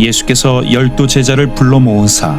예수께서 12 제자를 불러 모으사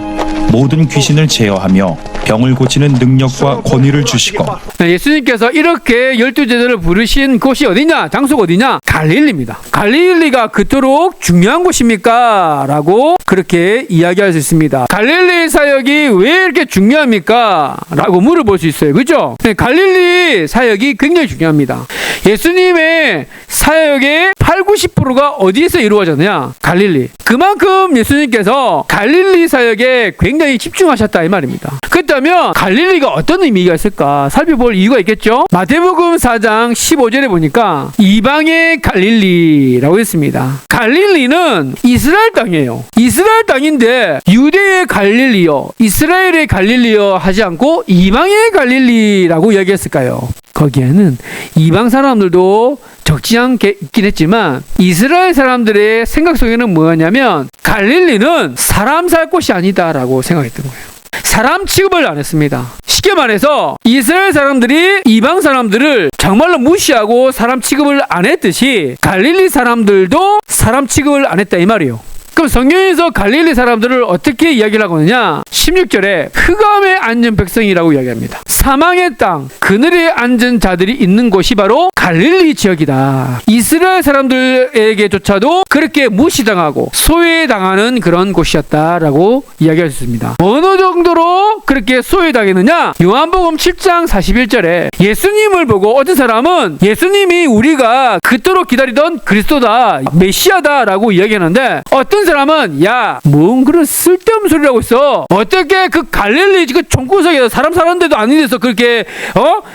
모든 귀신을 제어하며 병을 고치는 능력과 권위를 주시고. 예수님께서 이렇게 12 제자를 부르신 곳이 어디냐? 장소가 어디냐? 갈릴리입니다. 갈릴리가 그토록 중요한 곳입니까? 라고 그렇게 이야기할 수 있습니다. 갈릴리 사역이 왜 이렇게 중요합니까? 라고 물어볼 수 있어요. 그죠? 갈릴리 사역이 굉장히 중요합니다. 예수님의 사역의 80~90%가 어디에서 이루어졌느냐? 갈릴리. 그만큼 예수님께서 갈릴리 사역에 굉장히 집중하셨다 이 말입니다. 그렇다면 갈릴리가 어떤 의미가 있을까 살펴볼 이유가 있겠죠. 마태복음 4장 15절에 보니까 이방의 갈릴리라고 했습니다. 갈릴리는 이스라엘 땅이에요. 이스라엘 땅인데 유대의 갈릴리요, 이스라엘의 갈릴리요 하지 않고 이방의 갈릴리라고 이야기했을까요? 거기에는 이방 사람들도 적지 않게 있긴 했지만 이스라엘 사람들의 생각 속에는 뭐였냐면 갈릴리는 사람 살 곳이 아니다라고 생각했던 거예요. 사람 취급을 안 했습니다. 쉽게 말해서 이스라엘 사람들이 이방 사람들을 정말로 무시하고 사람 취급을 안 했듯이 갈릴리 사람들도 사람 취급을 안 했다 이 말이에요. 그럼 성경에서 갈릴리 사람들을 어떻게 이야기를 하거든요. 16절에 흑암에 앉은 백성이라고 이야기합니다. 사망의 땅, 그늘에 앉은 자들이 있는 곳이 바로 갈릴리 지역이다. 이스라엘 사람들에게조차도 그렇게 무시당하고 소외당하는 그런 곳이었다라고 이야기할 수 있습니다. 어느 정도로 그렇게 소외당했느냐? 요한복음 7장 41절에 예수님을 보고 어떤 사람은 예수님이 우리가 그토록 기다리던 그리스도다, 메시아다라고 이야기하는데 어떤 사람은 야, 뭔 그런 쓸데없는 소리를 하고 있어. 어떻게 그 갈릴리 그 총구석에서 사람 사는데도 아닌 데서 그렇게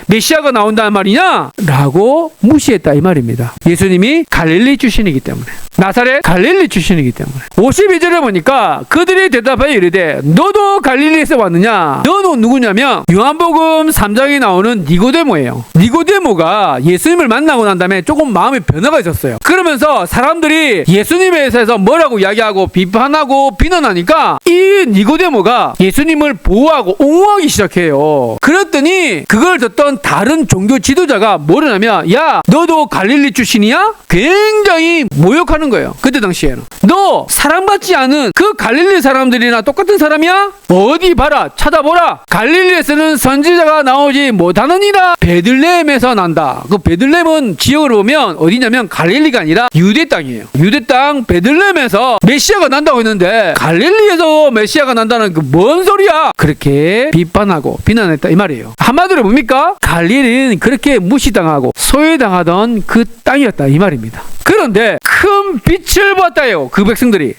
메시아가 나온다는 말이냐? 라고 무시했다 이 말입니다. 예수님이 갈릴리 출신이기 때문에, 나사렛 갈릴리 출신이기 때문에. 52절에 보니까 그들이 대답하여 이르되 너도 갈릴리에서 왔느냐? 너는 누구냐면 요한복음 3장에 나오는 니고데모예요. 니고데모가 예수님을 만나고 난 다음에 조금 마음의 변화가 있었어요. 그러면서 사람들이 예수님에 대해서 뭐라고 이야기하고 비판하고 비난하니까 이 니고데모가 예수님을 보호하고 옹호하기 시작해요. 그랬더니 그걸 듣던 다른 종교 지도자가 뭐라냐면 야, 너도 갈릴리 출신이야? 굉장히 모욕하는 거예요. 그때 당시에는 너 사랑받지 않은 그 갈릴리 사람들이나 똑같은 사람이야? 어디 봐라, 찾아보라. 갈릴리에서는 선지자가 나오지 못하느니라. 베들레헴에서 난다. 그 베들레헴은 지역으로 보면 어디냐면 갈릴리가 아니라 유대 땅이에요. 유대 땅 베들레헴에서 메시아가 난다고 했는데 갈릴리에서 메시아가 난다는 그 뭔 소리야? 그렇게 비판하고 비난했다 이 말이에요. 한마디로 뭡니까? 갈릴리는 그렇게 무시당하고 소외당하던 그 땅이었다 이 말입니다. 그런데 큰 빛을 보았다요. 그 백성들이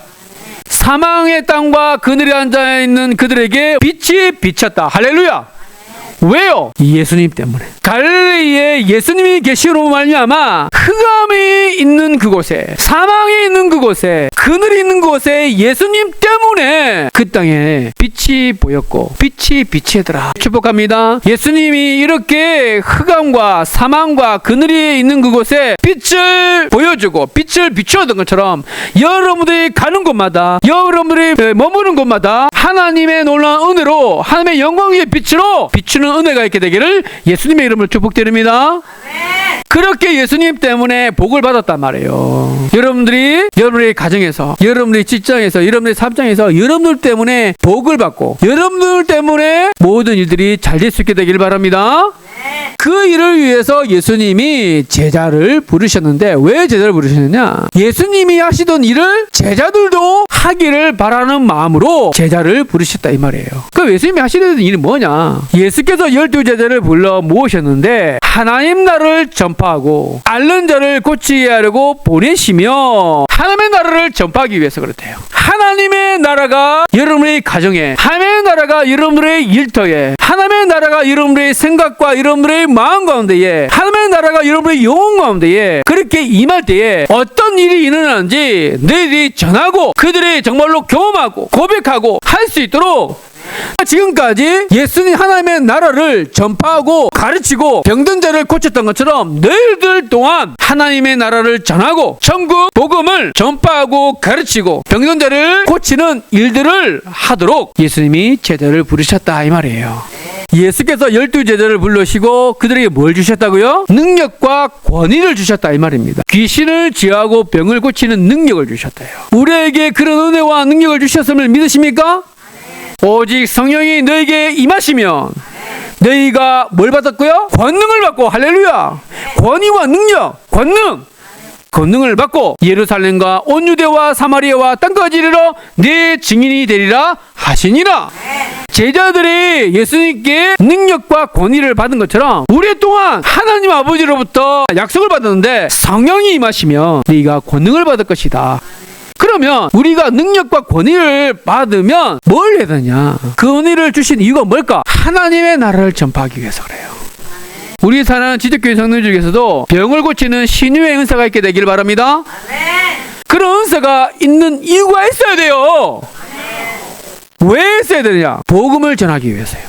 사망의 땅과 그늘에 앉아있는 그들에게 빛이 비쳤다. 할렐루야. 왜요? 예수님 때문에. 갈릴리에 예수님이 계시로 말미암아 흑암이 있는 그곳에, 사망이 있는 그곳에, 그늘이 있는 곳에 예수님 때문에 그 땅에 빛이 보였고 빛이 비치더라. 축복합니다. 예수님이 이렇게 흑암과 사망과 그늘이 있는 그곳에 빛을 보여주고 빛을 비추었던 것처럼 여러분들이 가는 곳마다, 여러분들이 머무는 곳마다 하나님의 놀라운 은혜로, 하나님의 영광의 빛으로 비추는 은혜가 있게 되기를 예수님의 이름으로 축복드립니다. 그렇게 예수님 때문에 복을 받았단 말이에요. 여러분들의 가정에서, 여러분들의 직장에서, 여러분들의 사업장에서 여러분들 때문에 복을 받고 여러분들 때문에 모든 일들이 잘 될 수 있게 되기를 바랍니다. 그 일을 위해서 예수님이 제자를 부르셨는데 왜 제자를 부르셨느냐? 예수님이 하시던 일을 제자들도 하기를 바라는 마음으로 제자를 부르셨다 이 말이에요. 그 예수님이 하시던 일이 뭐냐? 예수께서 12 제자를 불러 모으셨는데 하나님 나라를 전파하고 앓는 자를 고치게 하려고 보내시며 하나님의 나라를 전파하기 위해서 그렇대요. 하나님의 나라가 여러분의 가정에, 하나님의 나라가 여러분들의 일터에, 하나님의 나라가 여러분들의 생각과 여러분들의 마음 가운데에, 하나님의 나라가 여러분의 영혼 가운데에 그렇게 임할 때에 어떤 일이 일어나는지 너희들이 전하고 그들이 정말로 경험하고 고백하고 할 수 있도록 지금까지 예수님 하나님의 나라를 전파하고 가르치고 병든 자를 고쳤던 것처럼 너희들 또한 하나님의 나라를 전하고 천국 복음을 전파하고 가르치고 병든 자를 고치는 일들을 하도록 예수님이 제자를 부르셨다 이 말이에요. 예수께서 12제자를 불러시고 그들에게 뭘 주셨다고요? 능력과 권위를 주셨다 이 말입니다. 귀신을 제어하고 병을 고치는 능력을 주셨다요. 우리에게 그런 은혜와 능력을 주셨음을 믿으십니까? 오직 성령이 너에게 임하시면 너희가 뭘 받았고요? 권능을 받고, 할렐루야! 권위와 능력, 권능을 받고 예루살렘과 온 유대와 사마리아와 땅까지 이르러 내 증인이 되리라 하시니라. 제자들이 예수님께 능력과 권위를 받은 것처럼 우리 또한 하나님 아버지로부터 약속을 받았는데 성령이 임하시면 네가 권능을 받을 것이다. 그러면 우리가 능력과 권위를 받으면 뭘 해야 되냐? 그 권위를 주신 이유가 뭘까? 하나님의 나라를 전파하기 위해서 그래요. 우리 사는 지적교회 성도들 중에서도 병을 고치는 신유의 은사가 있게 되길 바랍니다. 그런 은사가 있는 이유가 있어야 돼요. 왜 있어야 되느냐? 복음을 전하기 위해서요.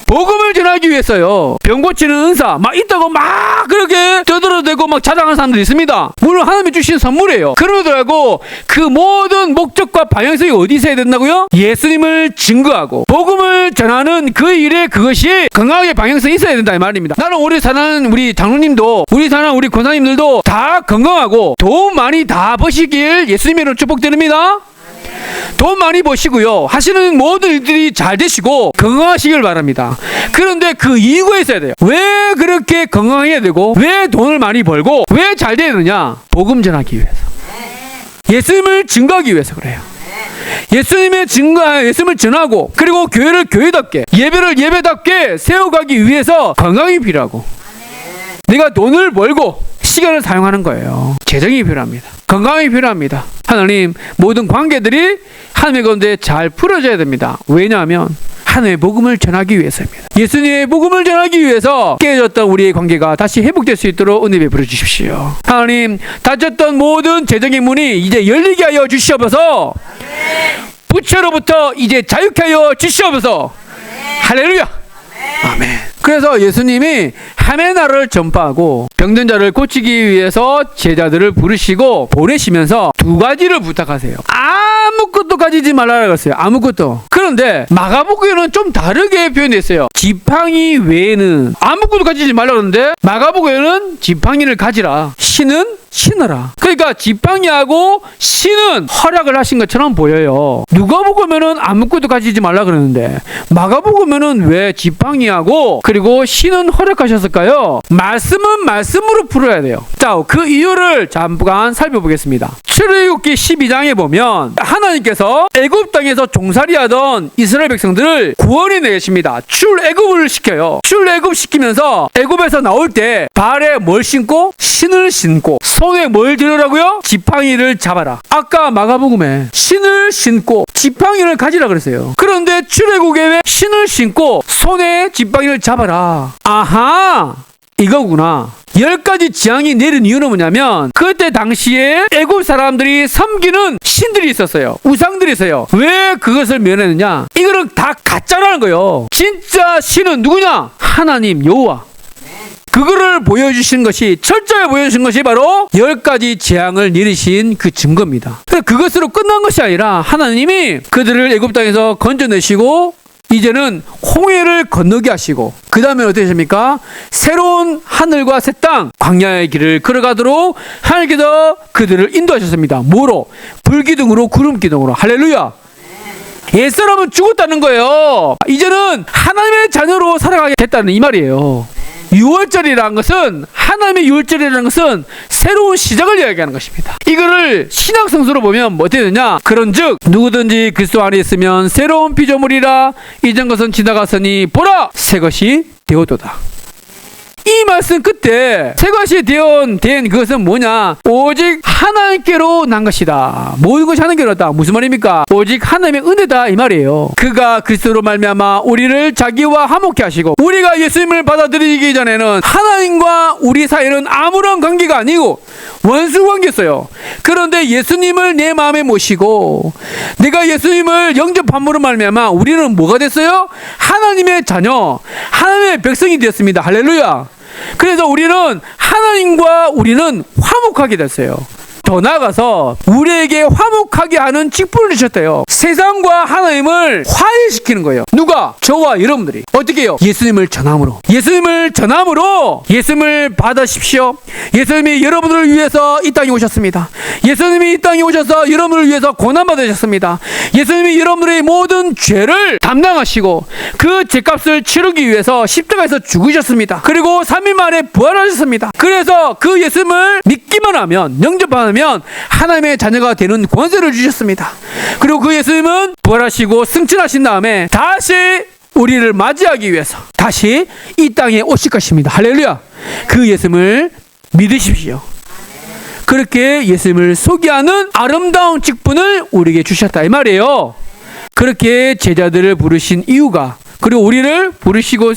복음을 전하기 위해서요. 병 고치는 은사 막 있다고 막 그렇게 떠들어대고 막 자랑하는 사람들이 있습니다. 물론 하나님이 주신 선물이에요. 그러더라고 그 모든 목적과 방향성이 어디서 해야 된다고요? 예수님을 증거하고 복음을 전하는 그 일에 그것이 건강하게 방향성이 있어야 된다 이 말입니다. 나는 우리 사는 우리 장로님도 우리 사는 우리 권사님들도 다 건강하고 돈 많이 다 버시길 예수님으로 축복드립니다. 돈 많이 버시고요. 하시는 모든 일들이 잘 되시고 건강하시길 바랍니다. 그런데 그 이유가 있어야 돼요. 왜 그렇게 건강해야 되고 왜 돈을 많이 벌고 왜 잘 되느냐? 복음 전하기 위해서. 예수님을 증거하기 위해서 그래요. 예수님을 전하고 그리고 교회를 교회답게 예배를 예배답게 세워가기 위해서 건강이 필요하고 내가 돈을 벌고 시간을 사용하는 거예요. 재정이 필요합니다. 건강이 필요합니다. 하나님 모든 관계들이 하나님의 가운데 잘 풀어져야 됩니다. 왜냐하면 하나님의 복음을 전하기 위해서입니다. 예수님의 복음을 전하기 위해서 깨졌던 우리의 관계가 다시 회복될 수 있도록 은혜 베풀어 주십시오. 하나님 닫혔던 모든 재정의 문이 이제 열리게 하여 주시옵소서. 부채로부터 이제 자유케 하여 주시옵소서. 할렐루야. 아멘. 그래서 예수님이 하나님의 나라를 전파하고 병든 자를 고치기 위해서 제자들을 부르시고 보내시면서 두 가지를 부탁하세요. 아무것도 가지지 말라고 했어요. 아무것도. 그런데 마가복음에는 좀 다르게 표현했어요. 지팡이 외에는 아무것도 가지지 말라고 했는데 마가복음에는 지팡이를 가지라. 신은 신으라. 그러니까 지팡이하고 신은 허락을 하신 것처럼 보여요. 누가복음에는 아무것도 가지지 말라 그러는데 마가복음에는 왜 지팡이하고 그리고 신은 허락하셨을까요? 말씀은 말씀으로 풀어야 돼요. 자, 그 이유를 잠깐 살펴보겠습니다. 출애굽기 12장에 보면 하나님께서 애굽 땅에서 종살이하던 이스라엘 백성들을 구원해 내십니다. 출애굽을 시켜요. 출애굽 시키면서 애굽에서 나올 때 발에 뭘 신고? 신을 신고 손에 뭘 들으라고요? 지팡이를 잡아라. 아까 마가복음에 신을 신고 지팡이를 가지라 그랬어요. 그런데 출애굽에 왜 신을 신고 손에 지팡이를 잡아라? 아하, 이거구나. 10가지 재앙이 내린 이유는 뭐냐면 그때 당시에 애굽 사람들이 섬기는 신들이 있었어요. 우상들이 있어요. 왜 그것을 면했느냐? 이거는 다 가짜라는 거예요. 진짜 신은 누구냐? 하나님 여호와. 그거를 보여주신 것이 철저히 보여주신 것이 바로 10가지 재앙을 내리신 그 증거입니다. 그것으로 끝난 것이 아니라 하나님이 그들을 애굽 땅에서 건져내시고 이제는 홍해를 건너게 하시고 그 다음에 어떻게 하십니까? 새로운 하늘과 새 땅 광야의 길을 걸어가도록 하나님께서 그들을 인도하셨습니다. 뭐로? 불기둥으로 구름기둥으로. 할렐루야. 옛사람은 죽었다는 거예요. 이제는 하나님의 자녀로 살아가게 됐다는 이 말이에요. 6월절이라는 것은 하나님의 6월절이라는 것은 새로운 시작을 이야기하는 것입니다. 이거를 신약 성서로 보면 뭐 되느냐? 그런즉 누구든지 그리스도 안에 있으면 새로운 피조물이라 이전 것은 지나갔으니 보라 새 것이 되었도다. 이 말씀 끝에 새 것이 된 그것은 뭐냐? 오직 하나님께로 난 것이다. 모든 것이 하나님께로 왔다. 무슨 말입니까? 오직 하나님의 은혜다 이 말이에요. 그가 그리스도로 말미암아 우리를 자기와 화목케 하시고 우리가 예수님을 받아들이기 전에는 하나님과 우리 사이에는 아무런 관계가 아니고 원수 관계였어요. 그런데 예수님을 내 마음에 모시고 내가 예수님을 영접함으로 말미암아 우리는 뭐가 됐어요? 하나님의 자녀, 하나님의 백성이 되었습니다. 할렐루야. 그래서 우리는 하나님과 우리는 화목하게 됐어요. 더 나아가서 우리에게 화목하게 하는 직분을 주셨대요. 세상과 하나님을 화해시키는 거예요. 누가? 저와 여러분들이. 어떻게 해요? 예수님을 전함으로. 예수님을 전함으로 예수님을 받으십시오. 예수님이 여러분들을 위해서 이 땅에 오셨습니다. 예수님이 이 땅에 오셔서 여러분을 위해서 고난받으셨습니다. 예수님이 여러분들의 모든 죄를 담당하시고 그 죄값을 치르기 위해서 십자가에서 죽으셨습니다. 그리고 3일 만에 부활하셨습니다. 그래서 그 예수님을 믿기만 하면, 영접하면 하나님의 자녀가 되는 권세를 주셨습니다. 그리고 그 예수님은 부활하시고 승천하신 다음에 다시 우리를 맞이하기 위해서 다시 이 땅에 오실 것입니다. 할렐루야. 그 예수님을 믿으십시오. 그렇게 예수님을 소개하는 아름다운 직분을 우리에게 주셨다 이 말이에요. 그렇게 제자들을 부르신 이유가, 그리고 우리를 부르시고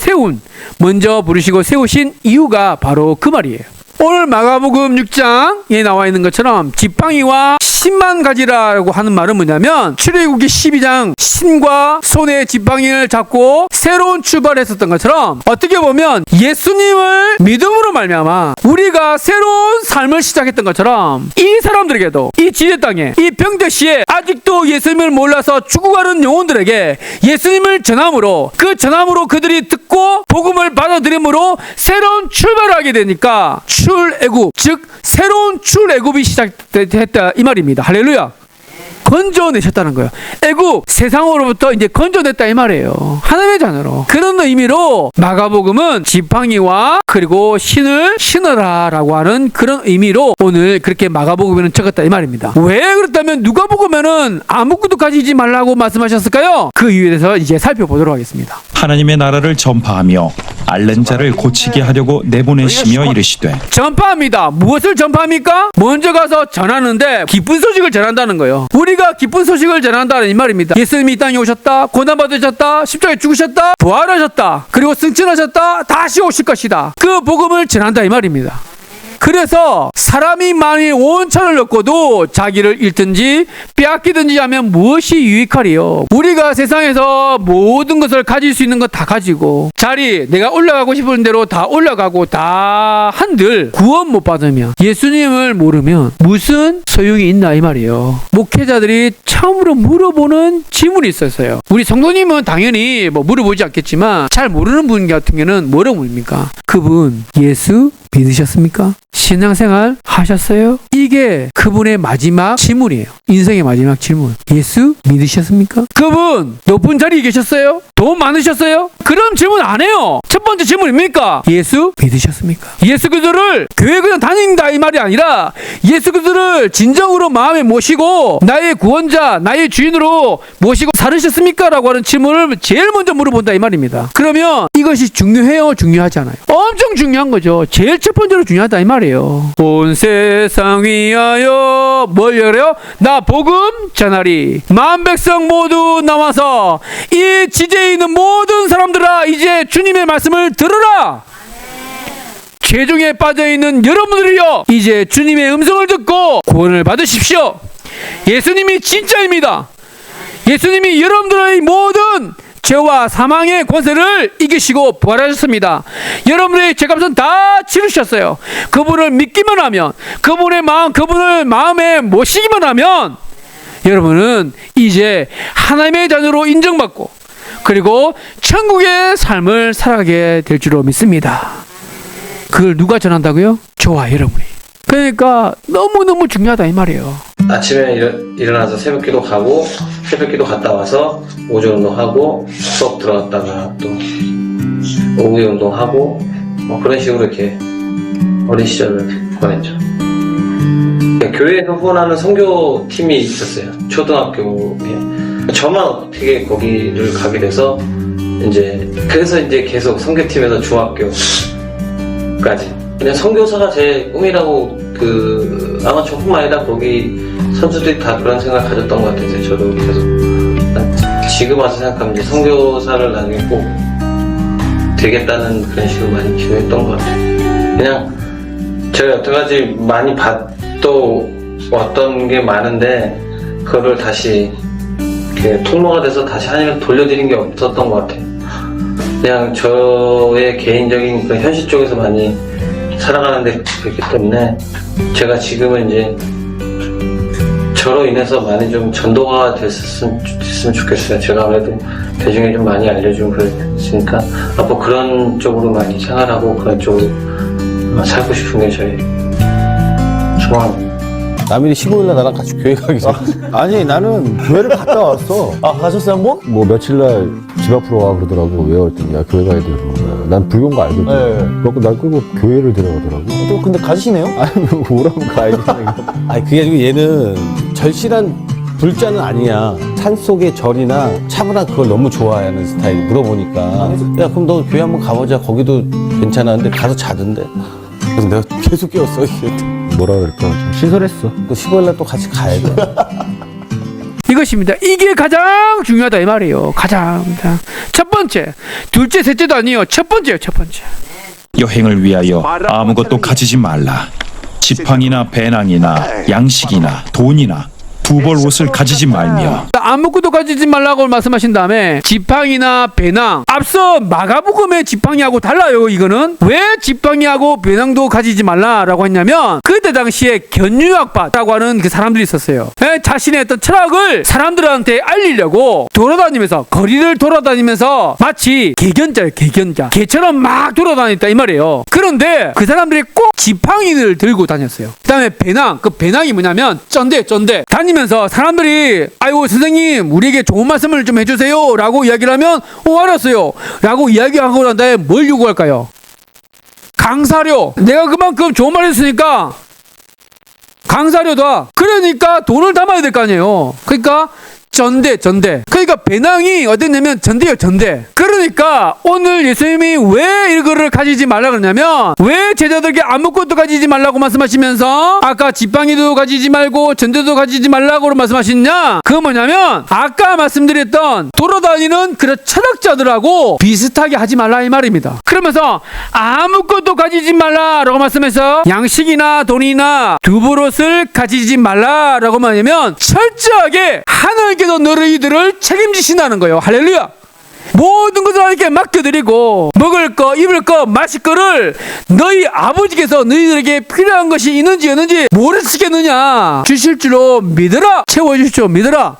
먼저 부르시고 세우신 이유가 바로 그 말이에요. 오늘 마가복음 6장에 나와 있는 것처럼 지팡이와 신만 가지라고 하는 말은 뭐냐면, 출애굽기 12장 신과 손에 지팡이를 잡고 새로운 출발을 했었던 것처럼, 어떻게 보면 예수님을 믿음으로 말미암아 우리가 새로운 삶을 시작했던 것처럼, 이 사람들에게도, 이 지대 땅에, 이 병대시에 아직도 예수님을 몰라서 죽어가는 영혼들에게 예수님을 전함으로, 그 전함으로 그들이 듣고 복음을 받아들임으로 새로운 출발을 하게 되니까 출애굽, 즉 새로운 출애굽이 시작됐다 이 말입니다. 할렐루야. 건져내셨다는 거예요. 애굽, 세상으로부터 이제 건져냈다 이 말이에요. 하나님의 자녀로. 그런 의미로 마가복음은 지팡이와 그리고 신을 신으라 라고 하는 그런 의미로 오늘 그렇게 마가복음에는 적었다 이 말입니다. 왜 그렇다면 누가복음에는 아무것도 가지지 말라고 말씀하셨을까요? 그 이유에 대해서 이제 살펴보도록 하겠습니다. 하나님의 나라를 전파하며 앓는 자를 고치게 하려고 내보내시며 이르시되. 전파합니다. 무엇을 전파합니까? 먼저 가서 전하는데 기쁜 소식을 전한다는 거예요. 우리가 기쁜 소식을 전한다는 이 말입니다. 예수님이 이 땅에 오셨다, 고난받으셨다, 십자가에 죽으셨다, 부활하셨다, 그리고 승천하셨다, 다시 오실 것이다. 그 복음을 전한다 이 말입니다. 그래서 사람이 만일 온천을 얻고도 자기를 잃든지 빼앗기든지 하면 무엇이 유익하리요? 우리가 세상에서 모든 것을 가질 수 있는 것 다 가지고 자리, 내가 올라가고 싶은 대로 다 올라가고 다 한들 구원 못 받으면, 예수님을 모르면 무슨 소용이 있나 이 말이에요. 목회자들이 처음으로 물어보는 질문이 있었어요. 우리 성도님은 당연히 뭐 물어보지 않겠지만 잘 모르는 분 같은 경우는 뭐라고 묻습니까? 그분 예수 믿으셨습니까? 신앙생활 하셨어요? 이게 그분의 마지막 질문이에요. 인생의 마지막 질문. 예수 믿으셨습니까? 그분 높은 자리에 계셨어요? 돈 많으셨어요? 그런 질문 안 해요. 첫 번째 질문입니까? 예수 믿으셨습니까? 예수 그리스도를 교회 그냥 다닌다 이 말이 아니라 예수 그리스도를 진정으로 마음에 모시고 나의 구원자, 나의 주인으로 모시고 살으셨습니까? 라고 하는 질문을 제일 먼저 물어본다 이 말입니다. 그러면 이것이 중요해요? 중요하지 않아요? 엄청 중요한 거죠. 제일 첫 번째로 중요하다 이 말이에요. 온 세상 위하여 뭘 열어요? 나 복음 전하리. 만 백성 모두 나와서 이 지제에 있는 모든 사람들아 이제 주님의 말씀을 들으라. 죄중에 빠져있는 여러분들이여 이제 주님의 음성을 듣고 구원을 받으십시오. 예수님이 진짜입니다. 예수님이 여러분들의 모든 죄와 사망의 권세를 이기시고 부활하셨습니다. 여러분의 죄값은 다 치르셨어요. 그분을 믿기만 하면, 그분의 마음, 그분을 마음에 모시기만 하면 여러분은 이제 하나님의 자녀로 인정받고 그리고 천국의 삶을 살아가게 될 줄로 믿습니다. 그걸 누가 전한다고요? 저와 여러분이. 그러니까 너무너무 중요하다 이 말이에요. 아침에 일어나서 새벽기도 가고 새벽기도 갔다 와서 오전 운동하고 수업 들어갔다가 또 오후에 운동하고 그런 식으로 이렇게 어린 시절을 보냈죠. 교회에서 후원하는 선교팀이 있었어요. 초등학교에. 저만 어떻게 거기를 가게 돼서 그래서 계속 선교팀에서 중학교까지 그냥 선교사가 제 꿈이라고 아마 저뿐만 아니라 거기 선수들이 다 그런 생각을 가졌던 것 같아서 저도 계속 지금 와서 생각하면 선교사를 나중에 꼭 되겠다는 그런 식으로 많이 기도했던 것 같아요. 그냥 제가 여태까지 많이 왔던 게 많은데 그거를 다시 이렇게 통로가 돼서 다시 하나님을 돌려드린 게 없었던 것 같아요. 그냥 저의 개인적인 그런 현실 쪽에서 많이 살아가는데 그렇기 때문에 제가 지금은 저로 인해서 많이 좀 전도가 됐으면 좋겠어요. 제가 아무래도 대중에 좀 많이 알려주고 그랬으니까 앞으로 그런 쪽으로 많이 생활하고 그런 쪽으로 살고 싶은 게 저희 소망입니다. 남일이 15일날 나랑 같이 교회 가기 전에. 아니 나는 교회를 갔다 왔어. 아, 가셨어요, 한 번? 뭐 며칠날 집 앞으로 와 그러더라고. 왜 왔더니 야 교회 가야 돼 그러는 거야. 난 불교인 거 알거든. 네. 그래갖고 날 끌고 교회를 데려가더라고. 또 근데 가시네요? 아니 뭐 오라면 가야지. 아니, 그게 아니고 얘는 절실한 불자는 아니야. 산 속의 절이나 차분한 그걸 너무 좋아하는 스타일. 물어보니까. 야, 그럼 너 교회 한번 가보자. 거기도 괜찮았는데 가서 자던데. 그래서 내가 계속 깨웠어. 이게. 뭐라 그럴까 좀 시설했어. 그 15일날 또 같이 가야 돼. 이것입니다. 이게 가장 중요하다 이 말이에요. 가장. 첫 번째, 둘째, 셋째도 아니에요. 첫 번째요, 첫 번째. 여행을 위하여 아무것도 가지지 말라. 지팡이나 배낭이나 양식이나 돈이나 두 벌 옷을 가지지 말며 아무것도 가지지 말라고 말씀하신 다음에 지팡이나 배낭, 앞서 마가복음의 지팡이하고 달라요. 이거는 왜 지팡이하고 배낭도 가지지 말라라고 했냐면 그때 당시에 견유학파라고 하는 그 사람들이 있었어요. 자신의 어떤 철학을 사람들한테 알리려고 돌아다니면서 거리를 돌아다니면서 마치 개견자예요. 개견자, 개처럼 막 돌아다녔다 이 말이에요. 그런데 그 사람들이 꼭 지팡이를 들고 다녔어요. 그다음에 배낭, 그 배낭이 뭐냐면 쩐대 다니면서 사람들이 아이고 선생님 우리에게 좋은 말씀을 좀 해주세요 라고 이야기를 하면 알았어요 라고 이야기하고 난 다음에 뭘 요구할까요? 강사료. 내가 그만큼 좋은 말 했으니까 강사료다. 그러니까 돈을 담아야 될 거 아니에요. 그러니까 전대. 그러니까 배낭이 어땠냐면 전대요, 전대. 그러니까 오늘 예수님이 왜 이거를 가지지 말라 그러냐면 왜 제자들에게 아무것도 가지지 말라고 말씀하시면서 아까 지팡이도 가지지 말고 전대도 가지지 말라고 말씀하셨냐? 그건 뭐냐면 아까 말씀드렸던 돌아다니는 그런 철학자들하고 비슷하게 하지 말라 이 말입니다. 그러면서 아무것도 가지지 말라라고 말씀해서 양식이나 돈이나 두부옷을 가지지 말라라고 말하면 철저하게 하나님께서 너희들을 책임지신다는 거예요. 할렐루야. 모든 것을 하나님께 맡겨드리고 먹을 거, 입을 거, 마실 거를 너희 아버지께서 너희들에게 필요한 것이 있는지 없는지 모르시겠느냐 주실 줄로 믿어라. 채워주십시오. 믿어라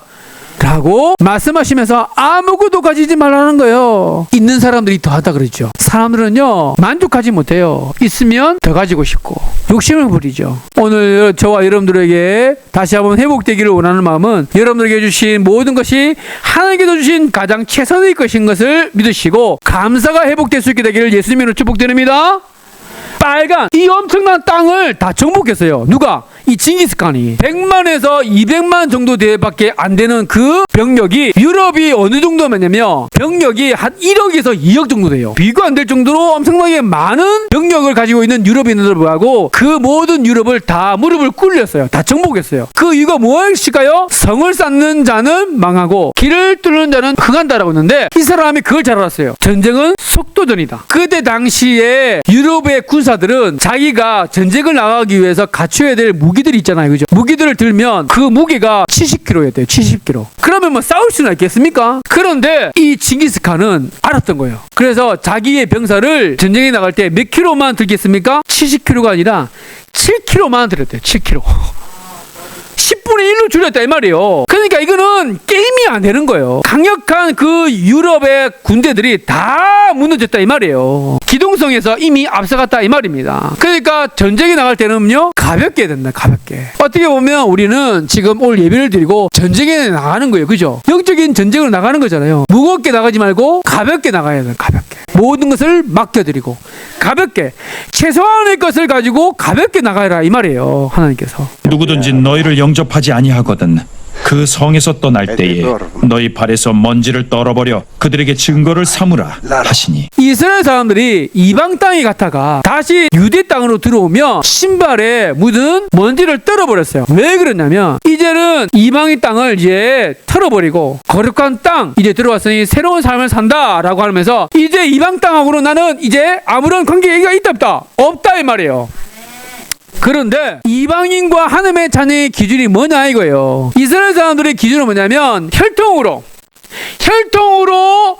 라고 말씀하시면서 아무것도 가지지 말라는 거예요. 있는 사람들이 더하다 그러죠. 사람들은요 만족하지 못해요. 있으면 더 가지고 싶고 욕심을 부리죠. 오늘 저와 여러분들에게 다시 한번 회복되기를 원하는 마음은 여러분들에게 주신 모든 것이 하나님께서 주신 가장 최선의 것인 것을 믿으시고 감사가 회복될 수 있게 되기를 예수님으로 축복드립니다. 빨간 이 엄청난 땅을 다 정복했어요. 누가? 이 징기스칸이 100만에서 200만 정도 밖에 안 되는 그 병력이 유럽이 어느 정도냐면 병력이 한 1억에서 2억 정도 돼요. 비교 안 될 정도로 엄청나게 많은 병력을 가지고 있는 유럽인들하고 그 모든 유럽을 다 무릎을 꿇렸어요. 다 정복했어요. 그 이유가 무엇일까요? 성을 쌓는 자는 망하고 길을 뚫는 자는 흥한다라고 했는데 이 사람이 그걸 잘 알았어요. 전쟁은 속도전이다. 그때 당시에 유럽의 군사들은 자기가 전쟁을 나가기 위해서 갖춰야 될 무기들이 있잖아요. 그죠? 무기들을 들면 그 무게가 70kg였대요. 70kg. 그러면 뭐 싸울 수는 있겠습니까? 그런데 이 징기스칸은 알았던 거예요. 그래서 자기의 병사를 전쟁에 나갈 때 몇 킬로만 들겠습니까? 70kg가 아니라 7kg만 들였대요. 7kg. 10분의 1로 줄였다 이 말이에요. 그러니까 이거는 게임이 안 되는 거예요. 강력한 그 유럽의 군대들이 다 무너졌다 이 말이에요. 기동성에서 이미 앞서갔다 이 말입니다. 그러니까 전쟁에 나갈 때는요 가볍게 해야 된다. 가볍게. 어떻게 보면 우리는 지금 오늘 예배를 드리고 전쟁에 나가는 거예요. 그죠? 영적인 전쟁으로 나가는 거잖아요. 무겁게 나가지 말고 가볍게 나가야 돼요. 가볍게. 모든 것을 맡겨드리고 가볍게 최소한의 것을 가지고 가볍게 나가라 이 말이에요. 하나님께서. 누구든지 너희를 영접하지 아니하거든 그 성에서 떠날 때에 너희 발에서 먼지를 떨어버려 그들에게 증거를 삼으라 하시니 이스라엘 사람들이 이방 땅에 갔다가 다시 유대 땅으로 들어오면 신발에 묻은 먼지를 떨어버렸어요. 왜 그러냐면 이제는 이방의 땅을 이제 털어버리고 거룩한 땅 이제 들어왔으니 새로운 삶을 산다라고 하면서 이제 이방 땅하고는 나는 이제 아무런 관계가 있다 없다 이 말이에요. 그런데 이방인과 하나님의 자녀의 기준이 뭐냐 이거예요. 이스라엘 사람들의 기준은 뭐냐면 혈통으로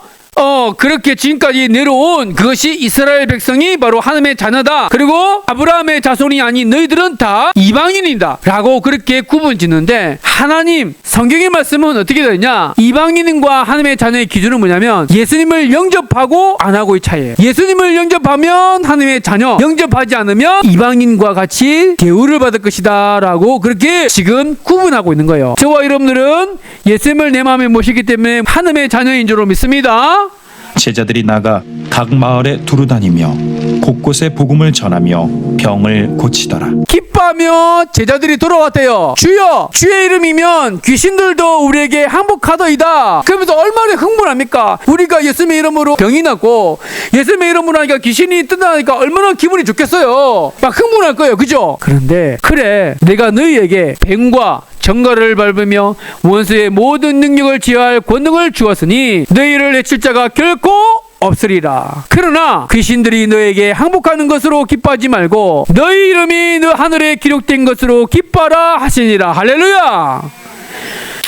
그렇게 지금까지 내려온 그것이 이스라엘 백성이 바로 하나님의 자녀다. 그리고 아브라함의 자손이 아닌 너희들은 다 이방인이다 라고 그렇게 구분 짓는데, 하나님 성경의 말씀은 어떻게 되느냐, 이방인과 하나님의 자녀의 기준은 뭐냐면 예수님을 영접하고 안 하고의 차이예요. 예수님을 영접하면 하나님의 자녀, 영접하지 않으면 이방인과 같이 대우를 받을 것이다 라고 그렇게 지금 구분하고 있는 거예요. 저와 여러분들은 예수님을 내 마음에 모시기 때문에 하나님의 자녀인 줄로 믿습니다. 제자들이 나가 각 마을에 두루다니며 곳곳에 복음을 전하며 병을 고치더라. 기뻐하며 제자들이 돌아왔대요. 주여, 주의 이름이면 귀신들도 우리에게 항복하더이다. 그러면서 얼마나 흥분합니까? 우리가 예수님의 이름으로 병이 났고 예수님의 이름으로 하니까 귀신이 뜬다니까 얼마나 기분이 좋겠어요. 막 흥분할 거예요. 그죠? 그런데 그래, 내가 너희에게 뱀과 정갈을 밟으며 원수의 모든 능력을 제어할 권능을 주었으니 너희를 해칠 자가 결코 없으리라. 그러나 귀신들이 너에게 항복하는 것으로 기뻐하지 말고 너희 이름이 너 하늘에 기록된 것으로 기뻐하라 하시니라. 할렐루야.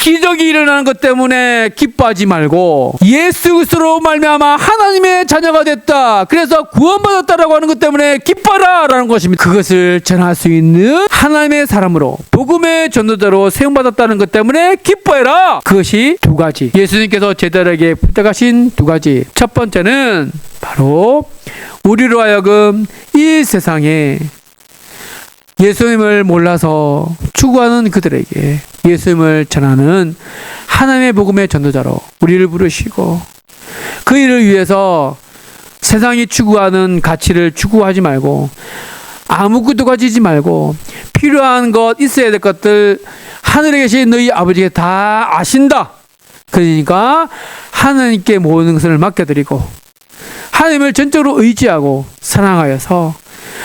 기적이 일어나는 것 때문에 기뻐하지 말고 예수 그리스도로 말미암아 하나님의 자녀가 됐다, 그래서 구원받았다라고 하는 것 때문에 기뻐하라 라는 것입니다. 그것을 전할 수 있는 하나님의 사람으로 복음의 전도자로 세움받았다는 것 때문에 기뻐해라. 그것이 두 가지, 예수님께서 제자들에게 부탁하신 두 가지. 첫 번째는 바로 우리로 하여금 이 세상에 예수님을 몰라서 추구하는 그들에게 예수님을 전하는 하나님의 복음의 전도자로 우리를 부르시고, 그 일을 위해서 세상이 추구하는 가치를 추구하지 말고 아무것도 가지지 말고 필요한 것, 있어야 될 것들 하늘에 계신 너희 아버지께 다 아신다. 그러니까 하나님께 모든 것을 맡겨드리고 하나님을 전적으로 의지하고 사랑하여서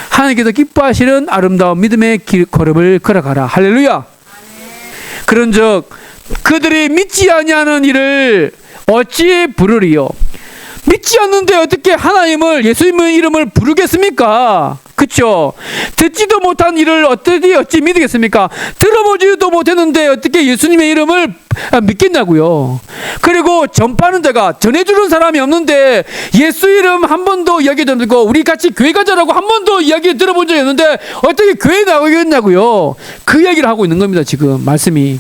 하나님께서 기뻐하시는 아름다운 믿음의 걸음을 걸어가라. 할렐루야. 그런즉 그들이 믿지 아니하는 일을 어찌 부르리요? 믿지 않는데 어떻게 하나님을, 예수님의 이름을 부르겠습니까? 그쵸? 듣지도 못한 일을 어찌 믿겠습니까? 들어보지도 못했는데 어떻게 예수님의 이름을 믿겠냐고요. 그리고 전파하는 자가, 전해주는 사람이 없는데 예수 이름 한 번도 이야기 듣고 우리 같이 교회 가자라고 한 번도 이야기 들어본 적이 없는데 어떻게 교회 나오겠냐고요. 그 이야기를 하고 있는 겁니다. 지금 말씀이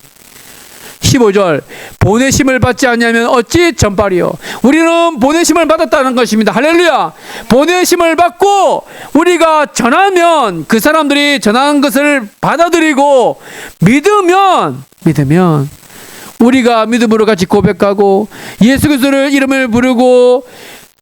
15절, 보내심을 받지 않냐면 어찌 전파리요? 우리는 보내심을 받았다는 것입니다. 할렐루야. 보내심을 받고 우리가 전하면 그 사람들이 전하는 것을 받아들이고 믿으면 우리가 믿음으로 같이 고백하고 예수 그리스도를 이름을 부르고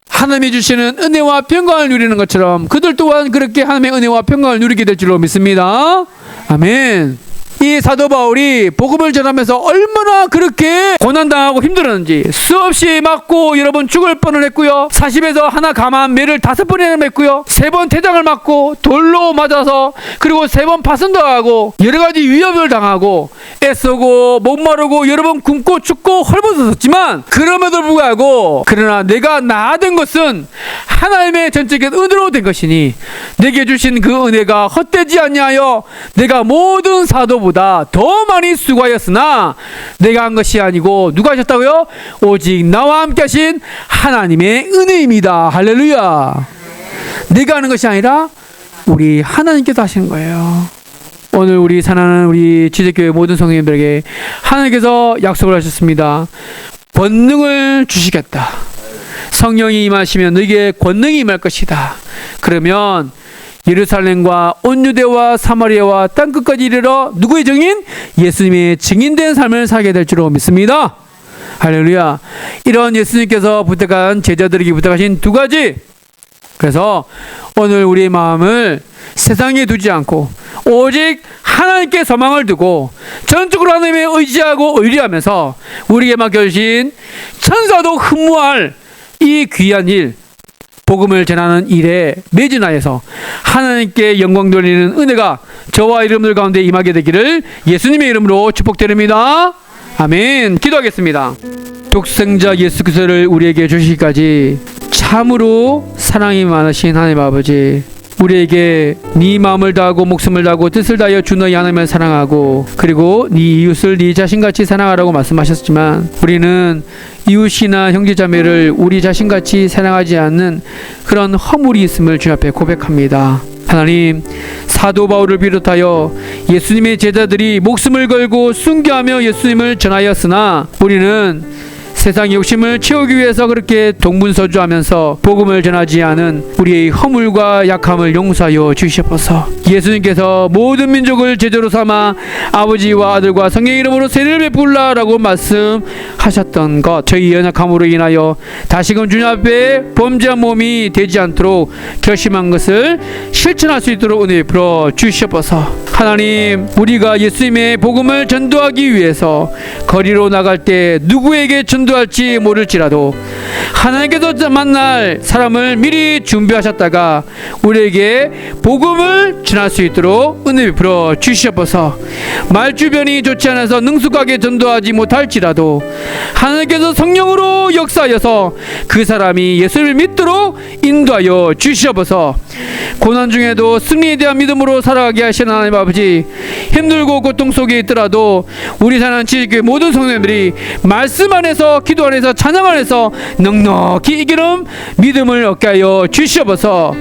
하나님이 주시는 은혜와 평강을 누리는 것처럼 그들 또한 그렇게 하나님의 은혜와 평강을 누리게 될 줄로 믿습니다. 아멘. 이 사도 바울이 복음을 전하면서 얼마나 그렇게 고난당하고 힘들었는지, 수없이 맞고 여러분 죽을 뻔을 했고요. 40에서 하나 감한 매를 5번이나 맺고요. 3번 태장을 맞고 돌로 맞아서, 그리고 3번 파손당하고 여러 가지 위협을 당하고 애쓰고 목마르고 여러 번 굶고 춥고 헐벗었지만, 그럼에도 불구하고 그러나 내가 나아된 것은 하나님의 전적인 은혜로 된 것이니 내게 주신 그 은혜가 헛되지 아니하여 내가 모든 사도보다 더 많이 수고하였으나 내가 한 것이 아니고 누가 하셨다고요? 오직 나와 함께 하신 하나님의 은혜입니다. 할렐루야. 내가 하는 것이 아니라 우리 하나님께서 하시는 거예요. 오늘 우리 사랑하는 우리 지적교회 모든 성도님들에게 하나님께서 약속을 하셨습니다. 권능을 주시겠다. 성령이 임하시면 너에게 권능이 임할 것이다. 그러면 예루살렘과 온 유대와 사마리아와 땅끝까지 이르러 누구의 증인? 예수님의 증인된 삶을 살게 될 줄로 믿습니다. 할렐루야. 이런 예수님께서 부탁한, 제자들에게 부탁하신 두 가지. 그래서 오늘 우리의 마음을 세상에 두지 않고 오직 하나님께 소망을 두고 전적으로 하나님의 의지하고 의리하면서 우리에게 맡겨주신 천사도 흠모할 이 귀한 일, 복음을 전하는 일에 매진하여서 하나님께 영광 돌리는 은혜가 저와 여러분들 가운데 임하게 되기를 예수님의 이름으로 축복드립니다. 아멘. 기도하겠습니다. 독생자 예수 그리스도를 우리에게 주시기까지 참으로 사랑이 많으신 하나님 아버지, 우리에게 네 마음을 다하고 목숨을 다하고 뜻을 다하여 주 너희 하나님을 사랑하고 그리고 네 이웃을 네 자신같이 사랑하라고 말씀하셨지만 우리는 이웃이나 형제자매를 우리 자신같이 사랑하지 않는 그런 허물이 있음을 주 앞에 고백합니다. 하나님, 사도 바울을 비롯하여 예수님의 제자들이 목숨을 걸고 순교하며 예수님을 전하였으나 우리는 세상 욕심을 채우기 위해서 그렇게 동분서주하면서 복음을 전하지 않은 우리의 허물과 약함을 용서하여 주시옵소서. 예수님께서 모든 민족을 제자로 삼아 아버지와 아들과 성령의 이름으로 세례를 베풀라라고 말씀하셨던 것, 저희 연약함으로 인하여 다시금 주님 앞에 범죄한 몸이 되지 않도록 결심한 것을 실천할 수 있도록 은혜 베풀어 주시옵소서. 하나님, 우리가 예수님의 복음을 전도하기 위해서 거리로 나갈 때 누구에게 전도할지 모를지라도 하나님께서 만날 사람을 미리 준비하셨다가 우리에게 복음을 전할 수 있도록 은혜 베풀어 주시옵소서. 말주변이 좋지 않아서 능숙하게 전도하지 못할지라도 하나님께서 성령으로 역사하여서 그 사람이 예수를 믿도록 인도하여 주시옵소서. 고난 중에도 승리에 대한 믿음으로 살아가게 하시는 하나님 아버지, 힘들고 고통 속에 있더라도 우리 사는 지식교회 모든 성도님들이 말씀 안에서, 기도 안에서, 찬양 안에서 넉넉히 이기는 믿음을 얻게 하여 주시옵소서.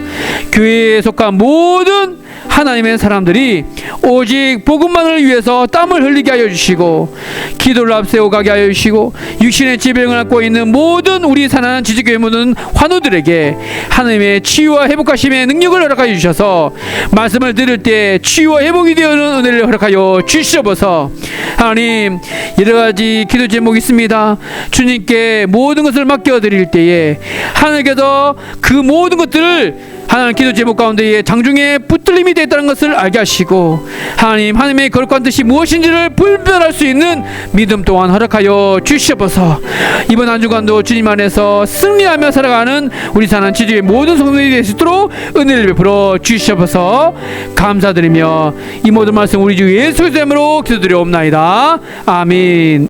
교회에 속한 모든 하나님의 사람들이 오직 복음만을 위해서 땀을 흘리게 하여 주시고 기도를 앞세워 가게 하여 주시고 육신의 질병을 앓고 있는 모든 우리 사랑하는 지지교회 모든 환우들에게 하나님의 치유와 회복하심의 능력을 허락하여 주셔서 말씀을 들을 때 치유와 회복이 되어오는 은혜를 허락하여 주시옵소서. 하나님, 여러가지 기도 제목이 있습니다. 주님께 모든 것을 맡겨드릴 때에 하나님께서 그 모든 것들을 하나님 기도 제목 가운데에 장중에 붙들림이 됐다는 것을 알게 하시고 하나님의 거룩한 뜻이 무엇인지를 분별할 수 있는 믿음 또한 허락하여 주시옵소서. 이번 한 주간도 주님 안에서 승리하며 살아가는 우리 사는 지주의 모든 성도들이 될 수 있도록 은혜를 베풀어 주시옵소서. 감사드리며 이 모든 말씀 우리 주 예수 그리스도의 이름으로 기도드리옵나이다. 아멘.